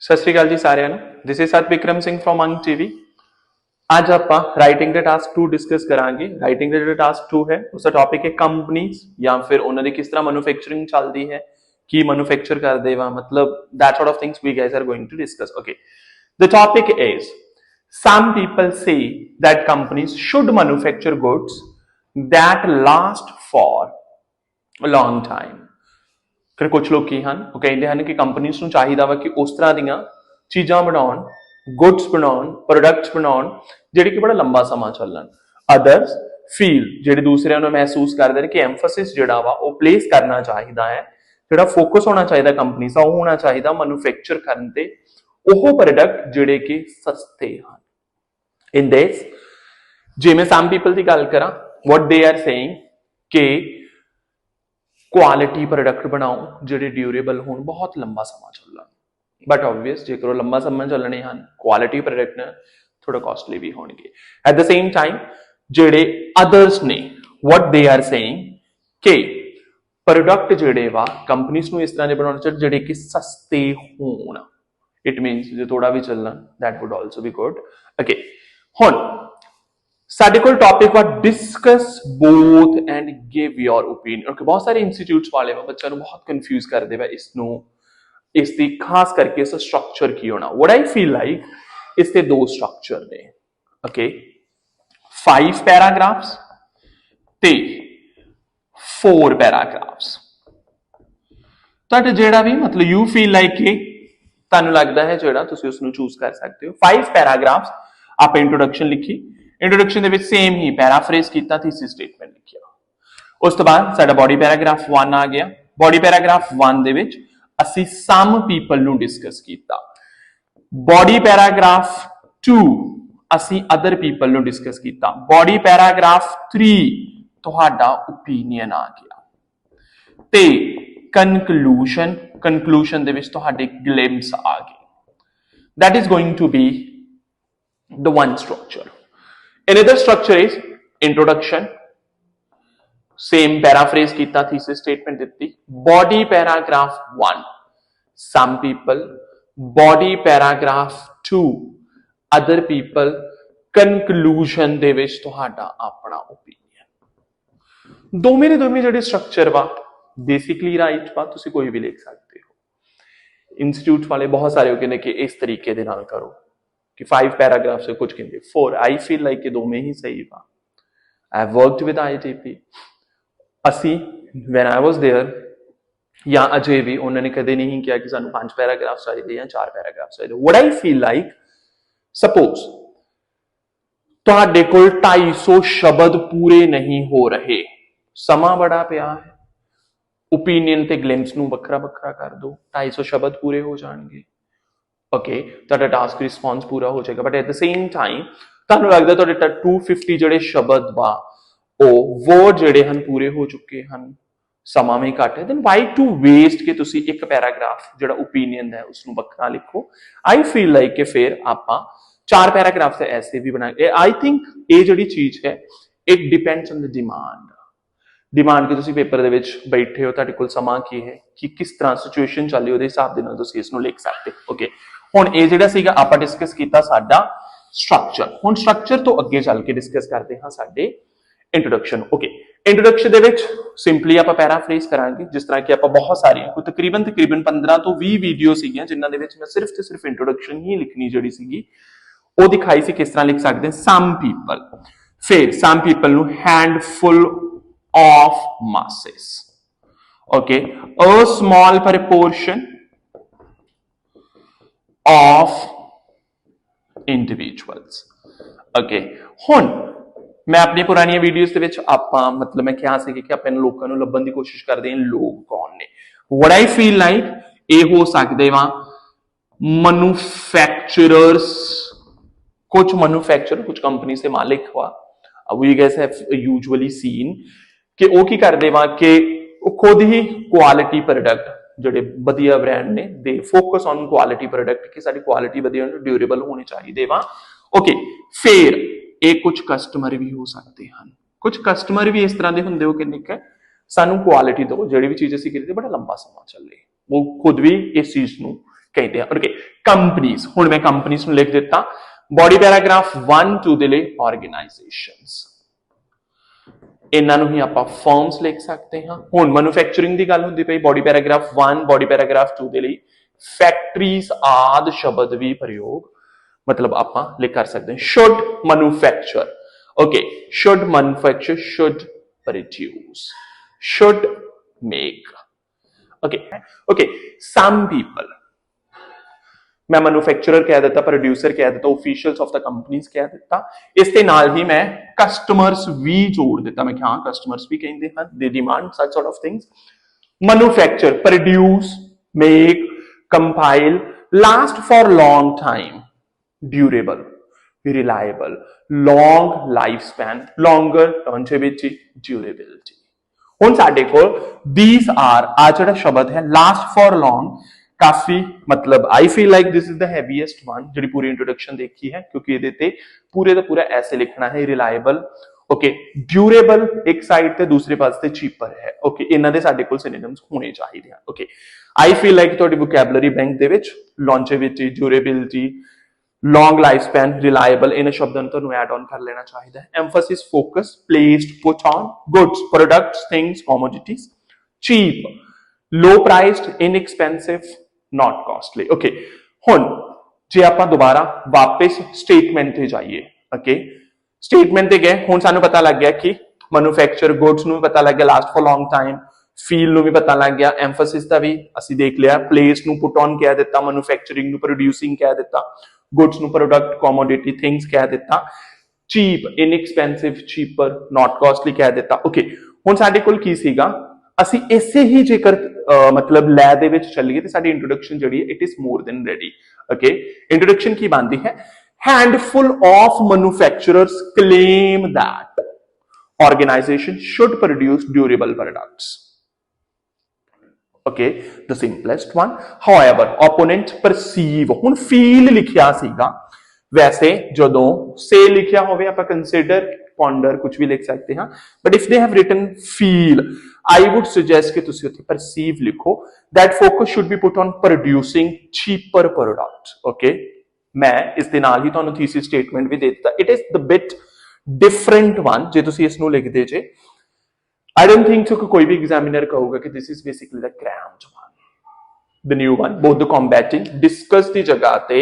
सत श्री अकाल जी सारिਆਂ ਨੂੰ। दिस इज सत विक्रम सिंह फ्रॉम अंग टीवी। ਅੱਜ ਆਪਾਂ ਰਾਈਟਿੰਗ ਦੇ ਟਾਸਕ 2 ਡਿਸਕਸ ਕਰਾਂਗੇ। ਰਾਈਟਿੰਗ ਦਾ ਜਿਹੜਾ ਟਾਸਕ 2 ਹੈ ਉਸ ਦਾ ਟੌਪਿਕ ਹੈ ਕੰਪਨੀਜ਼ ਜਾਂ ਫਿਰ ਉਹਨਾਂ ਦੀ ਕਿਸ ਤਰ੍ਹਾਂ ਮੈਨੂਫੈਕਚਰਿੰਗ ਚੱਲਦੀ ਹੈ, ਕੀ ਮੈਨੂਫੈਕਚਰ ਕਰਦੇ ਵਾ, ਮਤਲਬ that sort of things we guys are going to discuss. Okay, the topic is some people say that companies should manufacture goods that last for a long time. ਫਿਰ ਕੁਝ ਲੋਕ ਕੀ ਹਨ ਉਹ ਕਹਿੰਦੇ ਹਨ ਕਿ ਕੰਪਨੀਆਂ ਨੂੰ ਚਾਹੀਦਾ ਵਾ ਕਿ ਉਸ ਤਰ੍ਹਾਂ ਦੀਆਂ ਚੀਜ਼ਾਂ ਬਣਾਉਣ, ਗੁੱਡਸ ਬਣਾਉਣ, ਪ੍ਰੋਡਕਟਸ ਬਣਾਉਣ ਜਿਹੜੇ ਕਿ ਬੜਾ ਲੰਬਾ ਸਮਾਂ ਚੱਲਣ। ਅਦਰਸ ਫੀਲ ਜਿਹੜੇ ਦੂਸਰਿਆਂ ਨੂੰ ਮਹਿਸੂਸ ਕਰਦੇ ਨੇ ਕਿ ਐਮਫੈਸਿਸ ਜਿਹੜਾ ਵਾ ਉਹ ਪਲੇਸ ਕਰਨਾ ਚਾਹੀਦਾ ਹੈ, ਜਿਹੜਾ ਫੋਕਸ ਹੋਣਾ ਚਾਹੀਦਾ ਕੰਪਨੀ ਦਾ ਉਹ ਹੋਣਾ ਚਾਹੀਦਾ ਮੈਨੂਫੈਕਚਰ ਕਰਨ ਤੇ ਉਹ ਪ੍ਰੋਡਕਟ ਜਿਹੜੇ ਕਿ ਸਸਤੇ ਹਨ। ਇਨ ਦਿਸ ਜੇ ਮੈਂ ਸਮ ਪੀਪਲ ਦੀ ਗੱਲ ਕਰਾਂ, what they are saying ਕਿ ਕੁਆਲਿਟੀ ਪ੍ਰੋਡਕਟ ਬਣਾਓ ਜਿਹੜੇ ਡਿਊਰੇਬਲ ਹੋਣ, ਬਹੁਤ ਲੰਬਾ ਸਮਾਂ ਚੱਲਣ। ਬਟ ਆਬਵੀਅਸ ਜੇਕਰ ਉਹ ਲੰਬਾ ਸਮਾਂ ਚੱਲਣੇ ਹਨ ਕੁਆਲਿਟੀ ਪ੍ਰੋਡਕਟ ਨੇ ਥੋੜਾ ਕਾਸਟਲੀ ਵੀ ਹੋਣਗੇ। ਐਟ ਦ ਸੇਮ ਟਾਈਮ ਜਿਹੜੇ ਅਦਰਸ ਨੇ what they are saying ਕਿ ਪ੍ਰੋਡਕਟ ਜਿਹੜੇ ਵਾ ਕੰਪਨੀਆਂ ਨੂੰ ਇਸ ਤਰ੍ਹਾਂ ਦੇ ਬਣਾਉਣੇ ਚਾਹੀਦੇ ਜਿਹੜੇ ਕਿ ਸਸਤੇ ਹੋਣ। ਇਟ ਮੀਨਸ ਜੇ ਥੋੜਾ ਵੀ ਚੱਲਣ that would also be good. Okay, ਹੁਣ ਸਾਡੇ ਕੋਲ ਟੌਪਿਕ ਵਾ discuss both and give your opinion. Okay, ਬਹੁਤ ਸਾਰੇ ਇੰਸਟੀਚਿਊਟਸ ਵਾਲੇ ਬੱਚਿਆਂ ਨੂੰ ਬਹੁਤ ਕਨਫਿਊਜ਼ ਕਰਦੇ ਵਾ ਇਸ ਨੂੰ, ਇਸ ਦੀ ਖਾਸ ਕਰਕੇ ਇਸ ਦਾ ਸਟਰਕਚਰ ਕੀ ਹੋਣਾ। what I feel like ਇਸ ਦੇ ਦੋ ਸਟਰਕਚਰ ਨੇ। ਓਕੇ, 5 ਪੈਰਾਗ੍ਰਾਫਸ ਤੇ 4 ਪੈਰਾਗ੍ਰਾਫਸ। ਤੁਹਾਡਾ ਜਿਹੜਾ ਵੀ ਮਤਲਬ ਯੂ ਫੀਲ ਲਾਈਕ ਕਿ ਤੁਹਾਨੂੰ ਲੱਗਦਾ ਹੈ ਜਿਹੜਾ ਤੁਸੀਂ ਉਸ ਨੂੰ ਚੂਜ਼ ਕਰ ਸਕਦੇ ਹੋ। 5 ਪੈਰਾਗ੍ਰਾਫਸ ਆਪਾਂ ਇੰਟਰੋਡਕਸ਼ਨ ਲਿਖੀ, ਇੰਟਰੋਡਕਸ਼ਨ ਦੇ ਵਿੱਚ ਸੇਮ ਹੀ ਪੈਰਾਫਰੇਜ਼ ਕੀਤਾ, ਥੀਸਿਸ ਸਟੇਟਮੈਂਟ ਲਿਖਿਆ। ਉਸ ਤੋਂ ਬਾਅਦ ਸਾਡਾ ਬੋਡੀ ਪੈਰਾਗ੍ਰਾਫ 1 ਆ ਗਿਆ। ਬੋਡੀ ਪੈਰਾਗ੍ਰਾਫ 1 ਦੇ ਵਿੱਚ ਅਸੀਂ ਸਮ ਪੀਪਲ ਨੂੰ ਡਿਸਕਸ ਕੀਤਾ। ਬੋਡੀ ਪੈਰਾਗ੍ਰਾਫ 2 ਅਸੀਂ ਅਦਰ ਪੀਪਲ ਨੂੰ ਡਿਸਕਸ ਕੀਤਾ। ਬੋਡੀ ਪੈਰਾਗ੍ਰਾਫ 3 ਤੁਹਾਡਾ ਓਪੀਨੀਅਨ ਆ ਗਿਆ ਤੇ conclusion ਦੇ ਵਿੱਚ ਤੁਹਾਡੇ ਗਲਿੰਪਸ ਆ ਗਏ। that is going to be the one structure. Another structure is introduction, same paraphrase ਕੀਤਾ, thesis statement ਦਿੱਤੀ। body paragraph 1 some people, body paragraph 2 other people, conclusion ਦੇ ਵਿੱਚ ਤੁਹਾਡਾ ਆਪਣਾ opinion। ਦੋਵੇਂ ਜਿਹੜੇ ਸਟਰਕਚਰ ਵਾ ਬੇਸਿਕਲੀ ਰਾਈਟ ਵਾ, ਤੁਸੀਂ ਕੋਈ ਵੀ ਲਿਖ ਸਕਦੇ ਹੋ। ਇੰਸਟੀਚਿਊਟ ਵਾਲੇ ਬਹੁਤ ਸਾਰੇ ਹੋ ਕਹਿੰਦੇ ਕਿ ਇਸ ਤਰੀਕੇ ਦੇ ਨਾਲ ਕਰੋ कि 5 पैराग्राफ से कुछ कहते 4। आई फील लाइक कि 2 में ही सही था। I have worked with IITP। असी व्हेन आई वाज देयर या अजय भी उन्होंने कदे नहीं किया कि सानू 5 पैराग्राफ चाहिए या 4 पैराग्राफ चाहिए। What I feel like, suppose तुहाडे कोल 250 शब्द पूरे नहीं हो रहे, समा बड़ा पिया है, ओपीनियन ते ग्लिम्स नू वखरा वखरा कर दो, 250 शब्द पूरे हो जाएंगे। ओके, ਤੁਹਾਡਾ ਟਾਸਕ ਰਿਸਪੌਂਸ ਪੂਰਾ ਹੋ ਜਾਏਗਾ। But at the same time ਤੁਹਾਨੂੰ ਲੱਗਦਾ ਤੁਹਾਡੇ 250 ਜਿਹੜੇ ਸ਼ਬਦ ਵਾ ਉਹ ਵਰਡ ਜਿਹੜੇ ਹਨ ਪੂਰੇ ਹੋ ਚੁੱਕੇ ਹਨ, ਸਮਾਂ ਵੀ ਘੱਟ ਹੈ, ਦੈਨ ਵਾਈ ਟੂ ਵੇਸਟ ਕਿ ਤੁਸੀਂ ਇੱਕ ਪੈਰਾਗ੍ਰਾਫ ਜਿਹੜਾ ਓਪੀਨੀਅਨ ਹੈ ਉਸ ਨੂੰ ਵੱਖਰਾ ਲਿਖੋ। ਆਈ ਫੀਲ ਲਾਈਕ ਕਿ ਫਿਰ ਆਪਾਂ 4 ਪੈਰਾਗ੍ਰਾਫ ਤੇ ਐਸੇ ਵੀ ਬਣਾਏ। ਆਈ ਥਿੰਕ ਇਹ ਜਿਹੜੀ ਚੀਜ਼ ਹੈ it depends on the demand ਕਿ ਤੁਸੀਂ ਪੇਪਰ ਦੇ ਵਿੱਚ ਬੈਠੇ ਹੋ, ਤੁਹਾਡੇ ਕੋਲ ਸਮਾਂ ਕੀ ਹੈ, ਕਿ ਕਿਸ ਤਰ੍ਹਾਂ ਸਿਚੁਏਸ਼ਨ ਚੱਲ ਰਹੀ ਉਹਦੇ ਹਿਸਾਬ ਦੇ ਨਾਲ ਤੁਸੀਂ ਇਸ ਨੂੰ ਲਿਖ ਸਕਦੇ। ਓਕੇ, ਹੁਣ ਇਹ ਜਿਹੜਾ ਸੀਗਾ ਆਪਾਂ ਡਿਸਕਸ ਕੀਤਾ ਸਾਡਾ ਸਟਰਕਚਰ। ਹੁਣ ਸਟਰਕਚਰ ਤੋਂ ਅੱਗੇ ਚੱਲ ਕੇ ਡਿਸਕਸ ਕਰਦੇ ਹਾਂ ਸਾਡੇ ਇੰਟਰੋਡਕਸ਼ਨ। ਓਕੇ, ਇੰਟਰੋਡਕਸ਼ਨ ਦੇ ਵਿੱਚ ਸਿੰਪਲੀ ਆਪਾਂ ਪੈਰਾਫਰੇਜ਼ ਕਰਾਂਗੇ, ਜਿਸ ਤਰ੍ਹਾਂ ਕਿ ਆਪਾਂ ਬਹੁਤ ਸਾਰੀਆਂ ਕੋਈ ਤਕਰੀਬਨ 15 ਤੋਂ 20 ਵੀਡੀਓ ਸੀਗੀਆਂ ਜਿਨ੍ਹਾਂ ਦੇ ਵਿੱਚ ਮੈਂ ਸਿਰਫ ਤੇ ਸਿਰਫ ਇੰਟਰੋਡਕਸ਼ਨ ਹੀ ਲਿਖਣੀ ਜਿਹੜੀ ਸੀਗੀ ਉਹ ਦਿਖਾਈ ਸੀ ਕਿਸ ਤਰ੍ਹਾਂ ਲਿਖ ਸਕਦੇ ਸਮ ਪੀਪਲ। ਫਿਰ ਸਮ ਪੀਪਲ ਨੂੰ handful of masses. Okay, a small proportion of individuals. Okay, ਹੁਣ ਮੈਂ ਆਪਣੀ ਪੁਰਾਣੀਆਂ ਵੀਡੀਓਜ਼ ਦੇ ਵਿੱਚ ਆਪਾਂ ਮਤਲਬ ਮੈਂ ਕਿਹਾ ਸੀ ਕਿ ਆਪਾਂ ਇਹਨਾਂ ਲੋਕਾਂ ਨੂੰ ਲੱਭਣ ਦੀ ਕੋਸ਼ਿਸ਼ ਕਰਦੇ ਹਾਂ ਲੋਕ ਕੌਣ ਨੇ। what I feel like ਇਹ ਹੋ ਸਕਦੇ ਵਾ ਮੈਨੂਫੈਕਚਰਰਸ, ਕੁਝ ਮੈਨੂਫੈਕਚਰ, ਕੁਝ ਕੰਪਨੀ ਦੇ ਮਾਲਿਕ ਵਾ। we guys have usually seen ਕਿ ਉਹ ਕੀ ਕਰਦੇ ਵਾ ਕਿ ਉਹ ਖੁਦ ਹੀ ਕੁਆਲਿਟੀ ਪ੍ਰੋਡਕਟ ਜਿਹੜੇ ਵਧੀਆ ਬ੍ਰਾਂਡ ਨੇ ਦੇ ਫੋਕਸ ਔਨ ਕੁਆਲਿਟੀ ਪ੍ਰੋਡਕਟ ਕਿ ਸਾਡੀ ਕੁਆਲਿਟੀ ਵਧੀਆ ਡਿਊਰੇਬਲ ਹੋਣੀ ਚਾਹੀਦੇ ਵਾ। ਓਕੇ, ਫਿਰ ਇਹ ਕੁਝ ਕਸਟਮਰ ਵੀ ਹੋ ਸਕਦੇ ਹਨ। ਕੁਝ ਕਸਟਮਰ ਵੀ ਇਸ ਤਰ੍ਹਾਂ ਦੇ ਹੁੰਦੇ ਹੋ ਕਿ ਸਾਨੂੰ ਕੁਆਲਿਟੀ ਦਿਓ, ਜਿਹੜੀ ਵੀ ਚੀਜ਼ ਅਸੀਂ ਖਰੀਦਦੇ ਬੜਾ ਲੰਬਾ ਸਮਾਂ ਚੱਲੇ। ਉਹ ਖੁਦ ਵੀ ਇਸ ਚੀਜ਼ ਨੂੰ कहते हैं। ओके, कंपनीज, हुण मैं कंपनीज लिख दिता। बॉडी पैराग्राफ 1 2 ਦੇ ਲਈ ਆਰਗੇਨਾਈਜੇਸ਼ਨਸ, ਇਹਨਾਂ ਨੂੰ ਹੀ ਆਪਾਂ ਫਰਮਸ ਲਿਖ ਸਕਦੇ ਹਾਂ। ਹੁਣ ਮੈਨੂਫੈਕਚਰਿੰਗ ਦੀ ਗੱਲ ਹੁੰਦੀ ਪਈ, ਬॉडी ਪੈਰਾਗ੍ਰਾਫ 1 बॉडी पैराग्राफ 2 ਦੇ ਲਈ ਫੈਕਟਰੀਜ਼ ਆਦ ਸ਼ਬਦ ਵੀ ਪ੍ਰਯੋਗ मतलब आप लिख कर सकते हैं। Should manufacture, okay, should manufacture, should produce, should make, okay okay. Some people, मैं मैन्युफैक्चरर कह देता, प्रोड्यूसर कह देता, ऑफिशियल्स ऑफ द कंपनीज कह देता। इसके नाल ही मैं कस्टमर्स भी जोड़ देता, मैं हाँ कस्टमर्स भी कहते हैं, they demand such sort of things. Manufacture, produce, make, compile, last for long time, durable, reliable, long life span, longer longevity, durability. हुण साडे कोल दीज आर, आ जिहड़ा शब्द है लास्ट फॉर लॉन्ग, काफी मतलब आई feel like this is the heaviest one जिहड़ी पूरी introduction देखी है, क्योंकि ये ते पूरे दा पूरा ऐसे लिखना है। रिलायबल, ओके, ड्यूरेबल एक साइड ते दूसरे पास ते चीपर है, ओके, इन्हां दे साडे कोल सिनोनिम्स होने चाहिए हैं। ओके, आई फील लाइक तुहाडी वोकैबुलरी बैंक दे विच longevity, durability, long life span, reliable, इन शब्दों को ऐड ऑन कर लेना चाहिए। Emphasis, focus, placed, put on, goods, products, things, commodities, cheap, low priced, inexpensive, not costly. Okay, हुण जे आपां दोबारा वापस स्टेटमेंट ते जाइए, ओके, स्टेटमेंट ते गए, हुण सानू पता लग गया कि मैन्युफैक्चर गुड्स नूं पता लग गया, last for long time, feel नूं भी पता लग गया, एम्फसिस दा भी असीं देख लिया, प्लेस नूं पुट ऑन कह दिता, मैन्युफैक्चरिंग नूं प्रोड्यूसिंग कह दिता, गुड्स नूं प्रोडक्ट, कमोडिटी, थिंग्स कह दिता, cheap, inexpensive, cheaper, not costly कह दिता। ओके, हुण साडे कोल की सीगा, ਅਸੀਂ ਇਸੇ ਹੀ ਜੇਕਰ मतलब ਲੈ ਦੇ ਵਿੱਚ ਚੱਲੀਏ ਤੇ ਸਾਡੀ ਇੰਟਰੋਡਕਸ਼ਨ ਜਿਹੜੀ ਹੈ it is more than ready. Okay, introduction ਕੀ ਬਣਦੀ ਹੈ, handful of manufacturers claim that organization should produce durable products. Okay, the simplest one. However, opponent perceive, ਹੁਣ feel ਲਿਖਿਆ ਸੀਗਾ, वैसे ਜਦੋਂ say ਲਿਖਿਆ ਹੋਵੇ ਆਪਾਂ consider, ponder ਕੁਝ ਵੀ ਲਿਖ ਸਕਦੇ ਹਾਂ, but if they have written feel, I would suggest ਕਿ ਤੁਸੀਂ ਉੱਥੇ perceive ਲਿਖੋ, that focus should be put on producing cheaper products. Okay, ਮੈਂ ਇਸ ਦੇ ਨਾਲ ਹੀ ਤੁਹਾਨੂੰ thesis statement ਵੀ ਦੇ ਦਿੱਤਾ, it is the bit different one। ਜੇ ਤੁਸੀਂ ਇਸ ਨੂੰ ਲਿਖਦੇ ਜੇ, I don't think so कि कोई भी examiner कहूगा कि this is basically the cramped one, the new one, both the combating, discuss दी जगह ते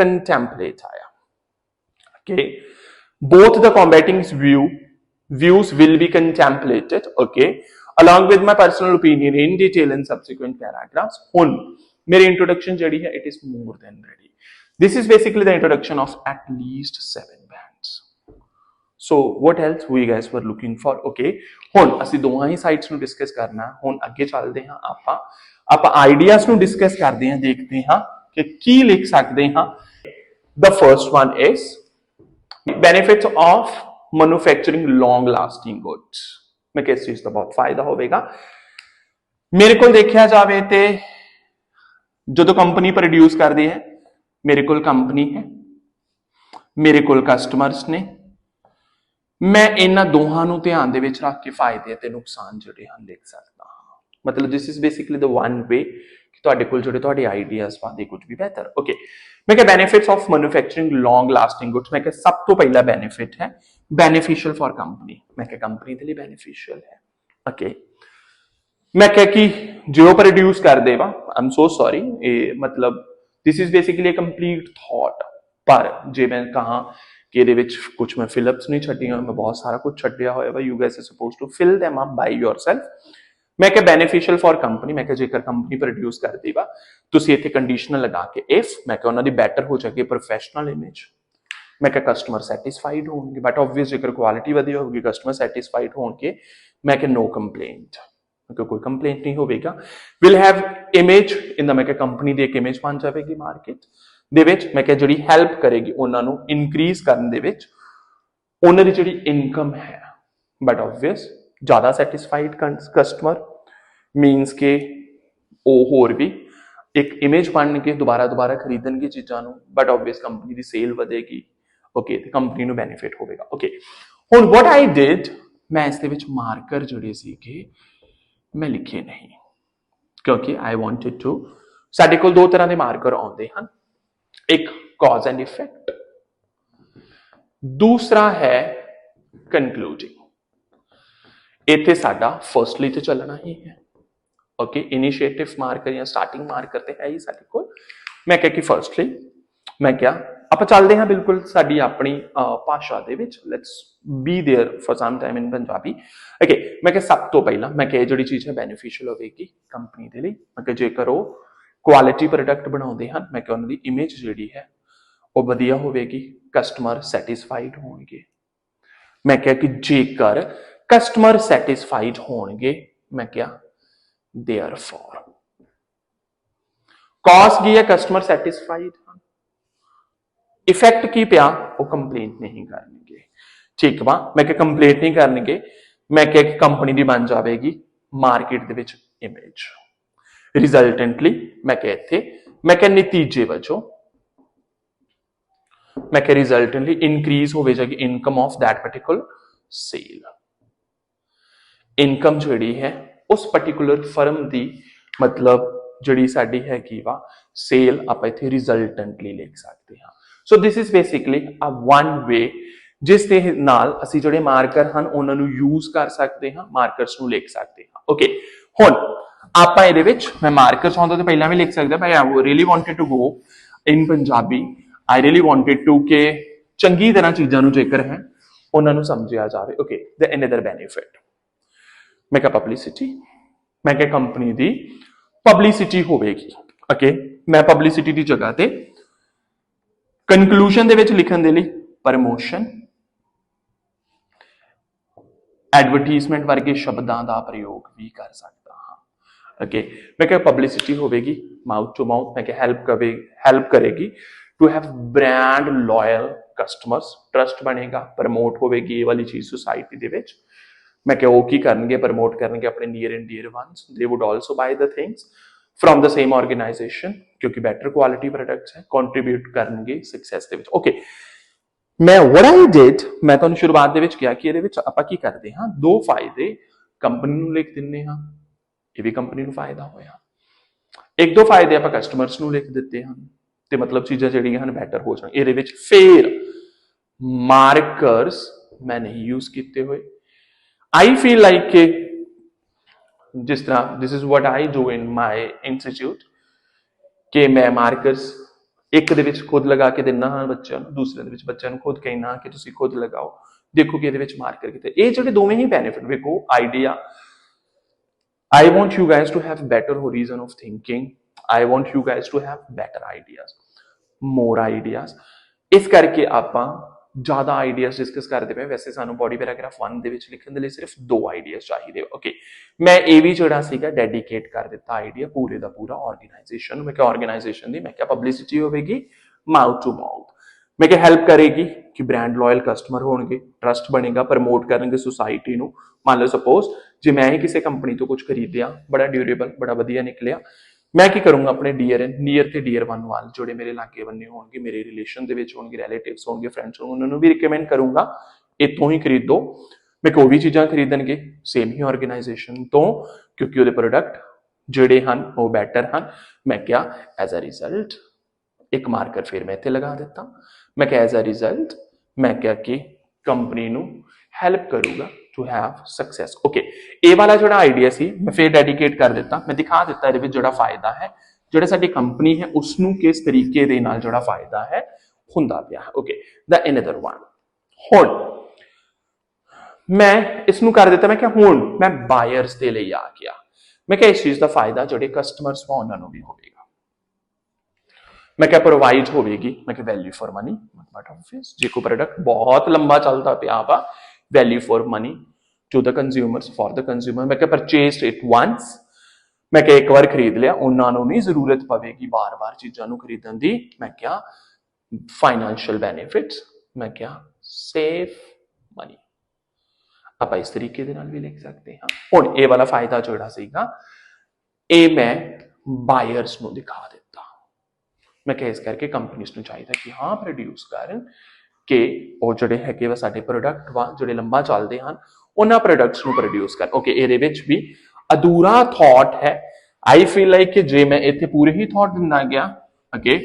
contemplate आया। Okay, both the combating views will be contemplated, okay, along with my personal opinion in detail in subsequent paragraphs. हुन मेरी introduction जड़ी है, it is more than ready. This is basically the introduction of at least 7 bands. So what else we guys were looking for? Okay, ਹੁਣ ਅਸੀਂ ਦੋਹਾਂ ਹੀ sides ਨੂੰ discuss ਕਰਨਾ। ਹੁਣ ਅੱਗੇ ਚੱਲਦੇ ਹਾਂ, ਆਪਾਂ ਆਈਡੀਆਜ਼ ਨੂੰ ਡਿਸਕਸ ਕਰਦੇ ਹਾਂ, ਦੇਖਦੇ ਹਾਂ ਕਿ ਕੀ ਲਿਖ ਸਕਦੇ ਹਾਂ। The first one is benefits of manufacturing long lasting goods। ਮੈਂ ਕਿਸ ਚੀਜ਼ ਦਾ ਬਹੁਤ ਫਾਇਦਾ ਹੋਵੇਗਾ। ਮੇਰੇ ਕੋਲ ਦੇਖਿਆ ਜਾਵੇ ਤੇ ਜਦੋਂ ਕੰਪਨੀ ਪ੍ਰੋਡਿਊਸ ਕਰਦੀ ਹੈ, ਮੇਰੇ ਕੋਲ ਕੰਪਨੀ ਹੈ, ਮੇਰੇ ਕੋਲ ਕਸਟਮਰਸ ਨੇ, मैं इन्हां दोहां नूं ध्यान दे विच रख के फायदे ते नुकसान जिहड़े हन लिख सकदा हां। मतलब this is basically the one way कि तुहाडे कोल जिहड़े तुहाडे आइडियाज वादे कुछ भी बेहतर। ओके, मैं कह benefits of manufacturing long lasting goods, मैं कह सब तो पहला बेनिफिट है बेनिफिशियल फॉर कंपनी, मैं कह कंपनी दे लई बेनिफिशियल है। ओके, मैं कह कि जो प्रोड्यूस कर देवा, आई एम सो सॉरी, मतलब this is basically a complete thought, पर जे मैं कहा कि ਇਹਦੇ ਵਿੱਚ ਕੁਝ ਮੈਂ ਫਿਲਪਸ ਨਹੀਂ ਛੱਡੀਆਂ, ਮੈਂ ਬਹੁਤ ਸਾਰਾ ਕੁਝ ਛੱਡਿਆ ਹੋਇਆ ਵਾ, you guys are supposed to fill them up by yourself। ਮੈਂ ਕਿ ਬੈਨੀਫੀਸ਼ੀਅਲ ਫॉर ਕੰਪਨੀ, ਮੈਂ ਕਿ ਜੇਕਰ ਕੰਪਨੀ ਪ੍ਰੋਡਿਊਸ ਕਰਦੀ ਵਾ, ਤੁਸੀਂ ਇੱਥੇ ਕੰਡੀਸ਼ਨਲ ਲਗਾ ਕੇ ਇਫ, ਮੈਂ ਕਿ ਉਹਨਾਂ ਦੀ ਬੈਟਰ ਹੋ ਜਾਏਗੀ ਪ੍ਰੋਫੈਸ਼ਨਲ ਇਮੇਜ, ਮੈਂ ਕਿ ਕਸਟਮਰ ਸੈਟੀਸਫਾਈਡ ਹੋਣਗੇ, ਬਟ ਆਬਵੀਅਸ ਜੇਕਰ ਕੁਆਲਿਟੀ ਵਧੀਆ ਹੋਊਗੀ, ਕਸਟਮਰ ਸੈਟੀਸਫਾਈਡ ਹੋਣਗੇ, ਮੈਂ ਕਿ नो ਕੰਪਲੇਂਟ, ਕਿਉਂਕਿ ਕੋਈ ਕੰਪਲੇਂਟ ਨਹੀਂ ਹੋਵੇਗਾ। ਵਿਲ ਹੈਵ ਇਮੇਜ ਇਨ ਦਾ, ਮੈਂ ਕਿ ਕੰਪਨੀ ਦੀ ਇੱਕ ਇਮੇਜ ਬਣ ਜਾਵੇਗੀ ਮਾਰਕੀਟ ਦੇ ਵਿੱਚ, ਮੈਂ ਕਿਹਾ ਜਿਹੜੀ ਹੈਲਪ ਕਰੇਗੀ ਉਹਨਾਂ ਨੂੰ ਇਨਕਰੀਜ਼ ਕਰਨ ਦੇ ਵਿੱਚ, ਉਹਨਾਂ ਦੀ ਜਿਹੜੀ ਇਨਕਮ ਹੈ। ਬਟ ਆਬਵੀਅਸ ਜ਼ਿਆਦਾ ਸੈਟੀਸਫਾਈਡ ਕਸਟਮਰ ਮੀਨਸ ਕਿ ਉਹ ਹੋਰ ਵੀ ਇੱਕ ਇਮੇਜ ਬਣ ਕੇ ਦੁਬਾਰਾ ਖਰੀਦਣਗੇ ਚੀਜ਼ਾਂ ਨੂੰ, but obvious company the sale ਵਧੇਗੀ। ਓਕੇ, ਤੇ ਕੰਪਨੀ ਨੂੰ ਬੈਨੀਫਿਟ ਹੋਵੇਗਾ। ਓਕੇ, ਹੁਣ ਵਾਟ ਆਈ ਡਿਡ, ਮੈਂ ਇਸ ਦੇ ਵਿੱਚ ਮਾਰਕਰ ਜਿਹੜੇ ਸੀਗੇ ਮੈਂ ਲਿਖੇ ਨਹੀਂ, ਕਿਉਂਕਿ ਆਈ ਵਾਂਟਡ ਟੂ ਸਾਡੇ ਕੋਲ ਦੋ तरह के मार्कर आते हैं, एक कॉज एंड इफेक्ट, दूसरा है कंक्लूडिंग। इत्थे साडा फर्स्टली तो चलना ही है, ओके, इनिशिएटिव मार्कर या स्टार्टिंग मार्कर तो है ही साडे कोल। मैं क्या कि फर्स्टली मैं क्या आप चलते हैं बिल्कुल साडी अपनी भाषा दे विच, let's be there for some time in Punjabi. Okay, मैं क्या सब तो पहला मैं क्या जिहड़ी चीज़ है बेनीफिशियल होगी कंपनी के लिए, मैं क्या जेकर वो क्वालिटी प्रोडक्ट बनाते हैं, मैं क्या उन्होंने इमेज जी है वो वधिया होगी, कस्टमर सैटिस्फाइड होंगे। मैं क्या कि जेकर कस्टमर सैटिस्फाइड होंगे, मैं क्या देयरफॉर कॉज की है कस्टमर सैटिस्फाइड, इफेक्ट की पिया वो कंप्लेंट नहीं करेंगे, ठीक वा, मैं क्या कंप्लेंट नहीं करेंगे, मैं क्या कि कंपनी की बन जाएगी मार्केट दे विच इमेज। रिजल्टेंटली मैं क्या इत्थे मैं क्या नतीजे वजों मैं क्या रिजल्टेंटली इंक्रीज हो जाएगी income of that particular sale. Income जिहड़ी है उस पर्टिकुलर फर्म की, मतलब जिहड़ी साडी हैगी वा सेल आप इत्थे रिजल्टेंटली लिख सकते हैं। So this is basically a one way जिस दे नाल असी जिहड़े मार्कर हैं उन्हां नूं यूज कर सकते हैं, मार्करस नूं लिख सकते हैं। ओके, हुण आपां इहदे विच मैं मार्कर चाहुंदा तो पहला भी लिख सकदा, भाई I really wanted to go in Punjabi, I really wanted to के चंगी तरह चीज़ां नूं जेकर है उन्हां नूं समझिया जावे। ओके, द अनदर बेनिफिट मैं क्या पब्लिसिटी, मैं क्या कंपनी दी पब्लिसिटी होगी। ओके, मैं पब्लिसिटी की जगह ते कंक्लूजन दे विच लिखण दे लई प्रमोशन, एडवरटाइजमेंट वर्गे शब्दों का प्रयोग भी कर सकता हाँ। ओके, मैं क्या पब्लिसिटी होगी माउथ टू माउथ, मैं क्या हेल्प करेगी to have brand loyal customers, trust बनेगा, प्रमोट होगी ये वाली चीज सोसाइटी दे विच। मैं क्या वो की करनगे प्रमोट करनगे अपने near and dear ones, they would also buy the things from the same organization, क्योंकि बेटर क्वालिटी प्रोडक्ट्स है, कंट्रीब्यूट करनगे सक्सेस दे विच। ओके, मैं व्हाट आई डिड मैं तुहानूं शुरुआत दे विच किहा कि इहदे विच आपां की करदे हां, दो फायदे कंपनी नूं लिख दिंदे हां, ये भी कंपनी नूं फायदा होया, एक दो फायदे आपां कस्टमर्स नूं लिख दित्ते हां, ते मतलब चीज़ां जिहड़ियां हन बेटर हो जाण। इहदे विच फिर मार्कर्स मैं नहीं यूज कीते हुए। आई फील लाइक के जिस तरह this is what I do in my institute कि मैं मार्कर्स एक दे विच खुद लगा के देना हाँ बच्चों नूं, दूसरे दे विच बच्चों नूं खुद कहना कि तुसीं खुद लगाओ, देखो कि इहदे विच मार्कर किते। ये जिहड़े दोवें ही बेनिफिट देखो idea, I want you guys to have better horizon of thinking. I want you guys to have better ideas, more ideas. इस करके आपां ज्यादा आइडियाज डिस्कस करते पे, वैसे सानू बॉडी पैराग्राफ 1 ਦੇ ਵਿੱਚ ਲਿਖਣ ਦੇ ਲਈ ਸਿਰਫ ਦੋ ਆਈਡੀਆਜ਼ ਚਾਹੀਦੇ। ਓਕੇ, ਮੈਂ ਇਹ ਵੀ ਜਿਹੜਾ ਸੀਗਾ ਡੈਡੀਕੇਟ ਕਰ ਦਿੱਤਾ ਆਈਡੀਆ ਪੂਰੇ ਦਾ ਪੂਰਾ ਆਰਗੇਨਾਈਜੇਸ਼ਨ ਨੂੰ। ਮੈਂ ਕਿਹਾ ਆਰਗੇਨਾਈਜੇਸ਼ਨ ਦੀ ਮੈਂ ਕਿਹਾ ਪਬਲਿਸਿਟੀ ਹੋਵੇਗੀ ਮਾਊਥ ਟੂ ਮਾਊਥ, मैं क्या हेल्प करेगी कि ब्रांड लॉयल कस्टमर होंगे, ट्रस्ट बनेगा, प्रमोट करेंगे सोसाइटी नूं। मान लो सपोज जे मैं ही किसी कंपनी तो कुछ खरीदिया बड़ा ड्यूरेबल बड़ा वधिया निकलिया, मैं की करूंगा अपने नियर ते डियर वन वाल जोड़े मेरे लागे बन्ने होंगे, मेरे रिलेशन दे विच होंगे, रिलेटिव्स होंगे, फ्रेंड्स होंगे, उन्होंने भी रिकमेंड करूंगा इतों ही खरीदो। मैं कोई भी चीज़ां खरीदणगे सेम ही ऑर्गेनाइजेशन तो, क्योंकि वो प्रोडक्ट जोड़े हैं वो बेटर हैं। मैं क्या एज अ रिजल्ट एक मार्कर फिर मैं इत्थे लगा दिता, मैं क्या एज अ रिजल्ट मैं क्या कि कंपनी नूं हेल्प करूंगा टू हैव सक्सेस। ओके, ये वाला जो आइडिया सी मैं फिर डेडिकेट कर दिता, मैं दिखा दिता ये जो फायदा है जो साडी कंपनी है उसनूं किस तरीके दे नाल जो फायदा है हुंदा पिया। ओके, द अनदर वन हुण मैं इसनूं कर दिता, मैं क्या हुण मैं बायर्स दे लई आ गया। मैं क्या इस चीज़ का फायदा जो कस्टमर्स वा उन्हां नूं भी होवेगा। मैं क्या प्रोवाइड होगी, मैं क्या वैल्यू फॉर मनी, जो कोई प्रोडक्ट बहुत लंबा चलता पिया वा value for money to the consumers for the consumer. मैं क्या परचेज इट वंस, मैं क्या एक बार खरीद लिया, उन्होंने नहीं जरूरत पवेगी बार बार चीज़ों खरीदने की। मैं क्या फाइनेंशियल बेनिफिट्स, मैं क्या सेव मनी, आप इस तरीके दे नाल भी लिख सकते हैं। हुण ये वाला फायदा जोड़ा सीगा ये मैं बायर्स नूं दिखा दिता। मैं क्या इस करके कंपनीज नूं चाहिए कि हाँ प्रोड्यूस करन कि वो जोड़े है वा साडे प्रोडक्ट वा जोड़े लंबा चलते हैं उन्हां प्रोडक्ट्स नूं प्रोड्यूस कर। ओके, इहदे विच भी अधूरा थॉट है आई फील लाइक कि जे मैं इतने पूरे ही थॉट दिंदा गया okay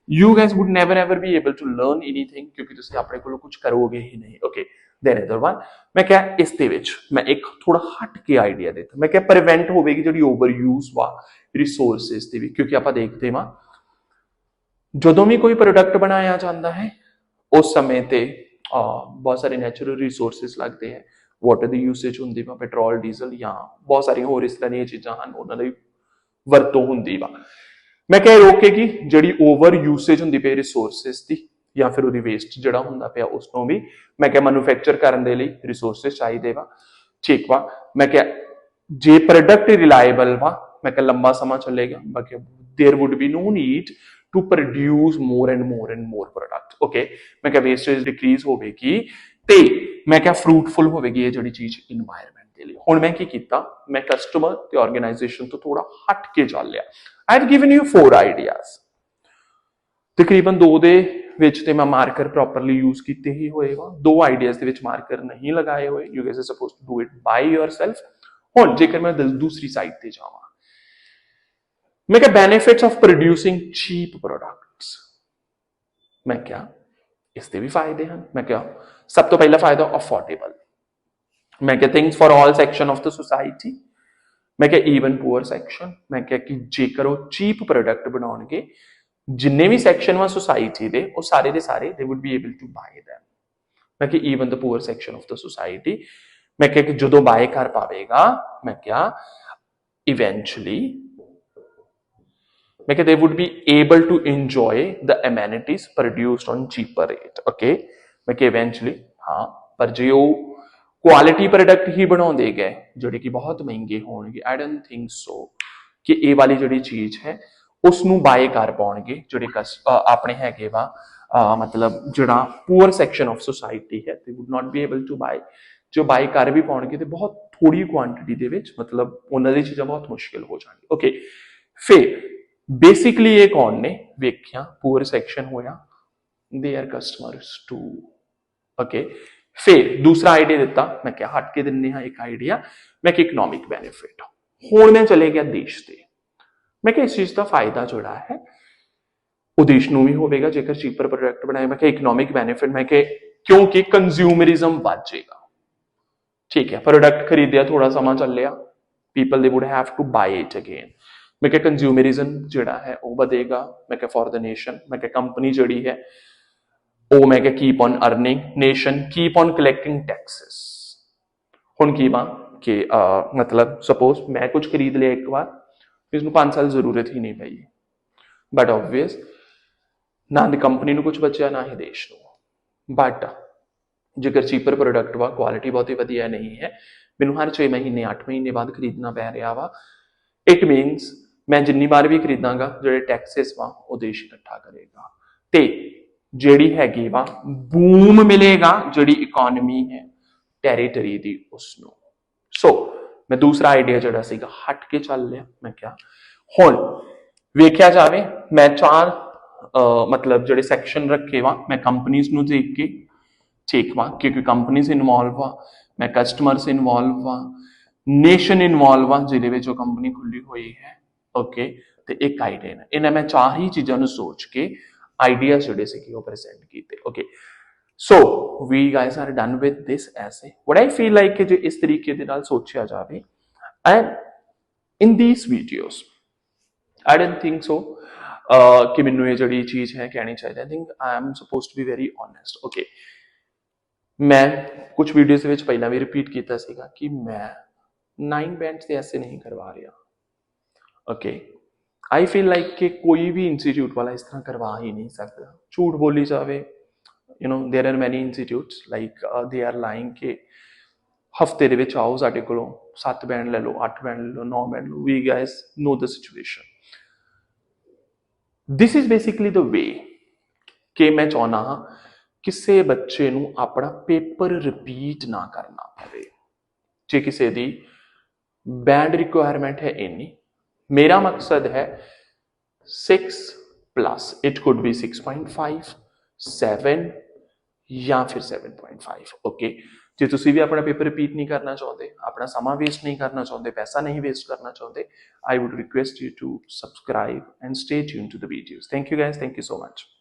you guys would never ever be able to learn anything क्योंकि तुम अपने को कुछ करोगे ही नहीं ओके देन अदर वन मैं क्या इस दे विच मैं एक थोड़ा हट के आइडिया देता मैं क्या प्रिवेंट होगी जी ओवर यूज वा रिसोर्सिस की भी क्योंकि आप देखते वा जो भी कोई प्रोडक्ट बनाया जाता है उस समय ते बहुत सारे नैचुरल रिसोर्सिस लगते हैं वाटर की यूसेज होंगी वा पेट्रोल डीजल या बहुत सारी होर इस तरह दी चीज़ां हैं उन्होंने वरतों होंगी वा मैं क्या रोकेगी जी ओवर यूसेज होंगी पे रिसोर्सिस की या फिर वो वेस्ट जोड़ा होंगे पाया उसनों भी मैं क्या मैन्युफैक्चर करने रिसोर्सिस चाहिए वा ठीक वा मैं क्या जे प्रोडक्ट रिलायबल वा मैं क्या लंबा समा चलेगा बाकी there would be no need to produce more and more and more product okay मैं क्या वेस्टेज डिक्रीज होगी ते मैं क्या फ्रूटफुल होगी ये जी चीज इन्वायरमेंट के लिए हुण मैं की कीता मैं कस्टमर ते ऑर्गेनाइजेशन तो थोड़ा हट के चल लिया I have given you 4 ideas तकरीबन 2 दे विच ते मैं मार्कर प्रॉपरली यूज किए ही होएगा 2 आइडियाज दे विच मार्कर नहीं लगाए हुए you guys are suppose to do it by yourself हुण जेकर मैं दूसरी साइड ते जावां मैं क्या benefits of producing cheap products मैं क्या इसके भी फायदे हैं मैं क्या सब तो पहला फायदा अफोर्डेबल मैं क्या things for all section of the society मैं क्या ईवन पुअर सेक्शन मैं क्या कि जेकर वो चीप प्रोडक्ट बनाउणगे जिन्ने भी सेक्शन वा सोसाइटी दे वो सारे दे सारे they would be able to buy them मैं कि even the poor section of the society मैं क्या कि जो बाय कर पावेगा मैं क्या इवेंचुअली मैं क्या they would be able to enjoy the amenities produced on cheaper rate okay मैं क्या eventually हाँ पर जो क्वालिटी प्रोडक्ट ही बनाते गए जोड़े कि बहुत महंगे होंगे आई डोंट थिंक सो कि ये वाली जी चीज है उसनों बाय कर पाएंगे जोड़े अपने हैगे वा मतलब जोड़ा पुअर सेक्शन ऑफ सोसाइटी है they would not be able to buy जो बाय कर भी पाएंगे तो बहुत थोड़ी क्वांटिटी दे विच मतलब उन्होंने चीज़ां बहुत मुश्किल हो जाएगी ओके फिर बेसिकली ये कौन ने वेख्या पुअर सेक्शन होया they are customers too okay फिर दूसरा आइडिया दिता मैं क्या हट के दिने हाँ एक आइडिया मैं कि इकनॉमिक बेनिफिट हुण मैं चले गया देश से मैं क्या इस चीज का फायदा जोड़ा है वो देश नूं भी होगा जेकर चीपर प्रोडक्ट बनाए मैं क्या इकनॉमिक बेनिफिट मैं क्या क्योंकि कंज्यूमरिज्म बढ़ जाएगा ठीक है प्रोडक्ट खरीदिया थोड़ा समा चल लिया people they would have to buy it again मैं क्या कंज्यूमरिज्म जोड़ा है वो बढ़ेगा मैं क्या फॉर द नेशन मैं क्या कंपनी जड़ी है वो मैं क्या keep on earning nation keep on collecting taxes हुण की बां कि मतलब सपोज मैं कुछ खरीद लिया एक बार इसनूं 5 साल जरूरत ही नहीं पई बट ऑब्वियस ना दी कंपनी नूं कुछ बचिया ना ही देश नूं बट जेकर चीपर प्रोडक्ट वा क्वालिटी बहुत ही वधिया नहीं है मैनूं हर 6 महीने 8 महीने बाद खरीदना पै रहा वा इट मीनस मैं जिन्नी बार भी खरीदांगा जो टैक्सेस वा वो देश इकट्ठा करेगा ते ਜਿਹੜੀ हैगी वा बूम मिलेगा ਜਿਹੜੀ इकोनॉमी है टैरीटरी दी उसनों सो मैं दूसरा आइडिया जोड़ा सीगा हट के चल लिया मैं क्या हुण वेख्या जावे मैं 4 मतलब जोड़े सैक्शन रखे वा मैं कंपनीज नूं देख के ठीक वा क्योंकि कंपनीज इनवॉल्व वा मैं कस्टमर्स इनवॉल्व वा नेशन इनवॉल्व वा जिहदे विच कंपनी खुली हुई है ओके ते एक आइडिया इन्हें मैं 4 ही चीज़ों सोच के आइडिया जोड़े से कि वो प्रेजेंट किए okay so we guys are done with this ऐसे व्हाट आई फील लाइक कि जो इस तरीके दे नाल सोचा जावे and in these videos I don't think so कि मैनू ये जी चीज है कहनी चाहिए I think I am suppose to be very honest okay मैं कुछ वीडियोस विच पहला भी रिपीट किया सीगा कि मैं 9 बैंड्स ऐसे नहीं करवा रहा ओके आई फील लाइक कि कोई भी इंस्टीट्यूट वाला इस तरह करवा ही नहीं सकता झूठ बोली जावे you know there are many institutes like they are lying के हफ्ते दे विच आओ साडे कोलों 7 बैंड ले लो 8 बैंड ले लो 9 बैंड लो we guys know the situation this is basically the way कि मैं चाहना हाँ किसी बच्चे नूं अपना पेपर रिपीट ना करना पवे जे किसी दी बैंड रिक्वायरमेंट है इन्नी मेरा मकसद है 6+ इट कुड बी 6.5 7 या फिर 7.5 ओके ਜੇ ਤੁਸੀਂ ਵੀ ਆਪਣਾ ਪੇਪਰ ਰਿਪੀਟ ਨਹੀਂ ਕਰਨਾ ਚਾਹੁੰਦੇ, ਆਪਣਾ ਸਮਾਂ ਵੇਸਟ ਨਹੀਂ ਕਰਨਾ ਚਾਹੁੰਦੇ, ਪੈਸਾ ਨਹੀਂ ਵੇਸਟ ਕਰਨਾ ਚਾਹੁੰਦੇ, I would request you to subscribe and stay tuned to the videos. Thank you guys. Thank you so much.